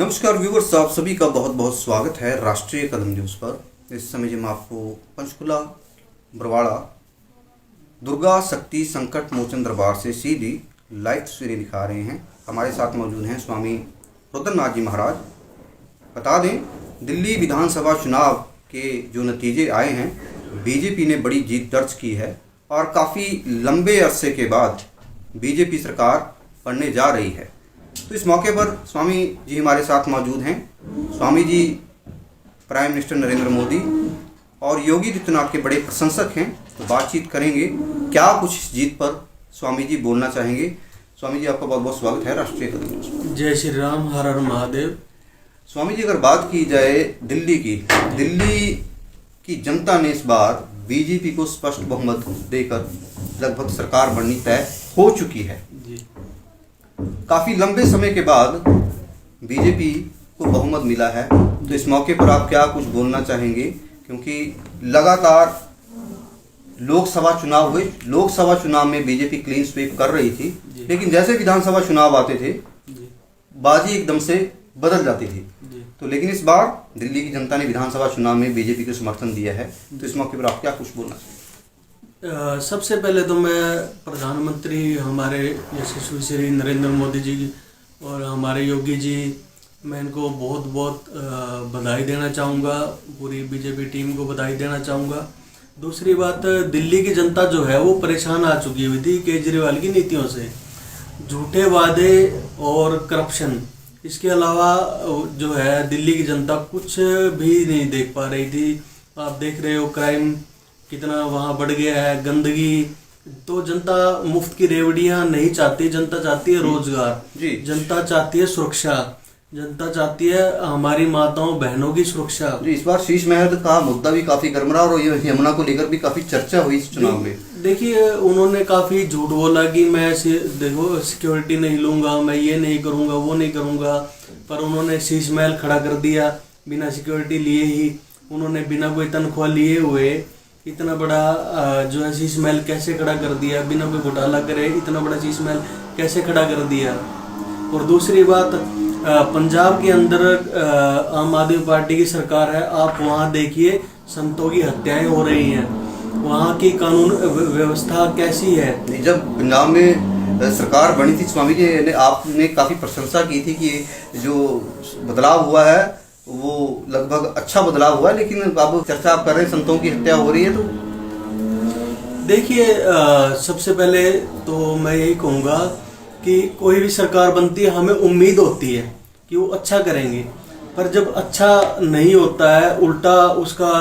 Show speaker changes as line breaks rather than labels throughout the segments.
नमस्कार व्यूवर्स, आप सभी का बहुत बहुत स्वागत है राष्ट्रीय कदम न्यूज़ पर। इस समय हम आपको पंचकुला बरवाड़ा दुर्गा शक्ति संकट मोचन दरबार से सीधी लाइव तस्वीरें दिखा रहे हैं। हमारे साथ मौजूद हैं स्वामी रुद्रनाथ जी महाराज। बता दें, दिल्ली विधानसभा चुनाव के जो नतीजे आए हैं, बीजेपी ने बड़ी जीत दर्ज की है और काफ़ी लंबे अरसे के बाद बीजेपी सरकार बनने जा रही है। तो इस मौके पर स्वामी जी हमारे साथ मौजूद हैं। स्वामी जी प्राइम मिनिस्टर नरेंद्र मोदी और योगी आदित्यनाथ के बड़े प्रशंसक हैं। तो बातचीत करेंगे, क्या कुछ इस जीत पर स्वामी जी बोलना चाहेंगे। स्वामी जी, आपका बहुत बहुत स्वागत है राष्ट्रीय कदम न्यूज़ पर।
जय श्री राम, हर हर महादेव।
स्वामी जी, अगर बात की जाए दिल्ली की जनता ने इस बार बीजेपी को स्पष्ट बहुमत देकर लगभग सरकार बननी तय हो चुकी है। काफी लंबे समय के बाद बीजेपी को बहुमत मिला है, तो इस मौके पर आप क्या कुछ बोलना चाहेंगे? क्योंकि लगातार लोकसभा चुनाव हुए, लोकसभा चुनाव में बीजेपी क्लीन स्वीप कर रही थी, लेकिन जैसे विधानसभा चुनाव आते थे बाजी एकदम से बदल जाती थी। तो लेकिन इस बार दिल्ली की जनता ने विधानसभा चुनाव में बीजेपी को समर्थन दिया है, तो इस मौके पर आप क्या कुछ बोलना चाहेंगे?
सबसे पहले तो मैं प्रधानमंत्री हमारे यशस्वी श्री नरेंद्र मोदी जी और हमारे योगी जी, मैं इनको बहुत बहुत बधाई देना चाहूँगा। पूरी बीजेपी टीम को बधाई देना चाहूँगा। दूसरी बात, दिल्ली की जनता जो है वो परेशान आ चुकी हुई थी केजरीवाल की नीतियों से। झूठे वादे और करप्शन, इसके अलावा जो है दिल्ली की जनता कुछ भी नहीं देख पा रही थी। आप देख रहे हो क्राइम कितना वहाँ बढ़ गया है, गंदगी। तो जनता मुफ्त की रेवड़ियाँ नहीं चाहती, जनता चाहती है रोजगार, जनता चाहती है सुरक्षा, जनता चाहती है हमारी माताओं बहनों की सुरक्षा।
इस बार शीश महल का मुद्दा भी काफी गर्म रहा और यमुना को लेकर भी काफी चर्चा हुई इस चुनाव में।
देखिए, उन्होंने काफी झूठ बोला कि मैं देखो सिक्योरिटी नहीं लूंगा, मैं ये नहीं करूंगा, वो नहीं करूंगा, पर उन्होंने शीश महल खड़ा कर दिया बिना सिक्योरिटी लिए ही। उन्होंने बिना कोई तनख्वाह लिए हुए इतना बड़ा जो है शीश महल कैसे खड़ा कर दिया, बिना कोई घोटाला करे इतना बड़ा शीश महल कैसे खड़ा कर दिया। और दूसरी बात, पंजाब के अंदर आम आदमी पार्टी की सरकार है, आप वहाँ देखिए संतों की हत्याएं हो रही हैं, वहाँ की कानून व्यवस्था कैसी है।
जब पंजाब में सरकार बनी थी, स्वामी जी ने आपने काफी प्रशंसा की थी कि जो बदलाव हुआ है वो लगभग अच्छा बदलाव हुआ है, लेकिन अब चर्चा आप कर रहे हैं संतों की हत्या हो रही है। तो
देखिए, सबसे पहले तो मैं यही कहूँगा कि कोई भी सरकार बनती है, हमें उम्मीद होती है कि वो अच्छा करेंगे, पर जब अच्छा नहीं होता है, उल्टा उसका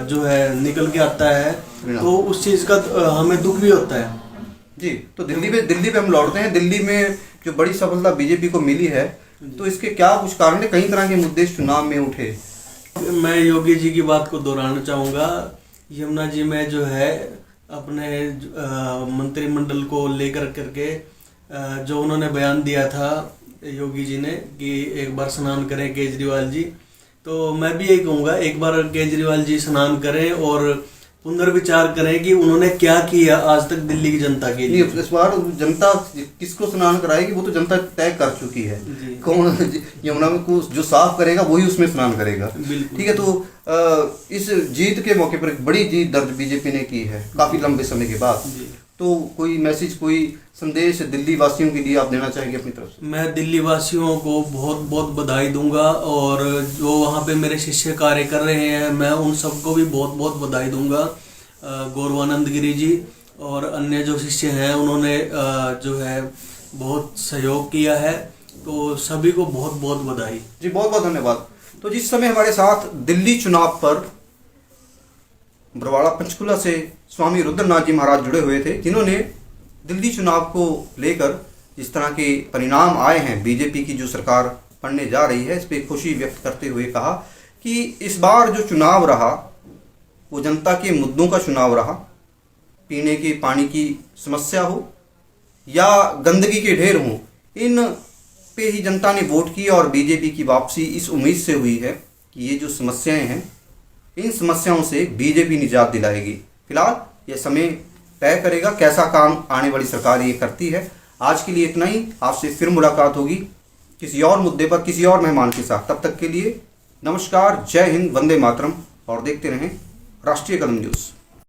जो है निकल के आता है, तो उस चीज़ का हमें दुख भी होता है।
जी, तो दिल्ली पे हम लौटते हैं। दिल्ली में जो बड़ी सफलता बीजेपी को मिली है, तो इसके क्या कुछ कारण है? कई तरह के मुद्दे इस चुनाव में उठे।
मैं योगी जी की बात को दोहराना चाहूँगा। यमुना जी में जो है अपने मंत्रिमंडल को लेकर करके जो उन्होंने बयान दिया था योगी जी ने कि एक बार स्नान करें केजरीवाल जी, तो मैं भी यही कहूँगा एक बार केजरीवाल जी स्नान करें और पुनर्विचार करें कि उन्होंने क्या किया आज तक दिल्ली की जनता के लिए।
इस बार जनता किसको स्नान कराएगी वो तो जनता तय कर चुकी है। कौन यमुना में को जो साफ करेगा वही उसमें स्नान करेगा। ठीक है, तो इस जीत के मौके पर एक बड़ी जीत दर्ज बीजेपी ने की है काफी लंबे समय के बाद। तो कोई मैसेज, कोई संदेश दिल्ली वासियों के लिए आप देना चाहेंगे अपनी तरफ से?
मैं दिल्ली वासियों को बहुत बहुत बधाई दूंगा, और जो वहाँ पे मेरे शिष्य कार्य कर रहे हैं मैं उन सबको भी बहुत बहुत बधाई दूंगा। गौरवानंद गिरी जी और अन्य जो शिष्य हैं उन्होंने जो है बहुत सहयोग किया है, तो सभी को बहुत बहुत बधाई
जी, बहुत बहुत धन्यवाद। तो जिस समय हमारे साथ दिल्ली चुनाव पर बरवाड़ा पंचकुला से स्वामी रुद्रनाथ जी महाराज जुड़े हुए थे, जिन्होंने दिल्ली चुनाव को लेकर जिस तरह के परिणाम आए हैं, बीजेपी की जो सरकार बनने जा रही है, इस पर खुशी व्यक्त करते हुए कहा कि इस बार जो चुनाव रहा वो जनता के मुद्दों का चुनाव रहा। पीने के पानी की समस्या हो या गंदगी के ढेर हो, इन पे ही जनता ने वोट की और बीजेपी की वापसी इस उम्मीद से हुई है कि ये जो समस्याएं हैं, इन समस्याओं से बीजेपी निजात दिलाएगी। फिलहाल यह समय तय करेगा कैसा काम आने वाली सरकार ये करती है। आज के लिए इतना ही, आपसे फिर मुलाकात होगी। किसी और मुद्दे पर किसी और मेहमान के साथ। तब तक के लिए नमस्कार, जय हिंद, वंदे मातरम और देखते रहें राष्ट्रीय कदम न्यूज़।